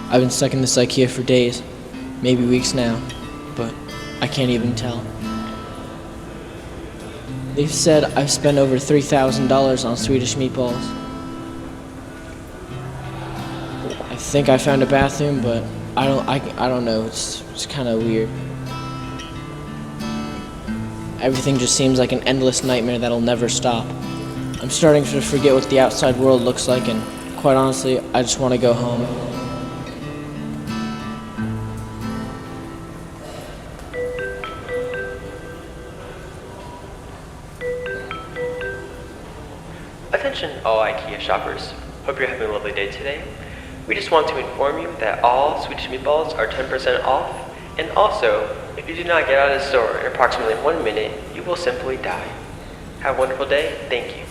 I've been stuck in this Ikea for days, maybe weeks now, but I can't even tell. They've said I've spent over $3,000 on Swedish meatballs. I think I found a bathroom, but I don't know. It's kind of weird. Everything just seems like an endless nightmare that'll never stop. I'm starting to forget what the outside world looks like, and quite honestly, I just want to go home. Attention all IKEA shoppers. Hope you're having a lovely day today. We just want to inform you that all Swedish meatballs are 10% off, and also, if you do not get out of the store in approximately 1 minute, you will simply die. Have a wonderful day. Thank you.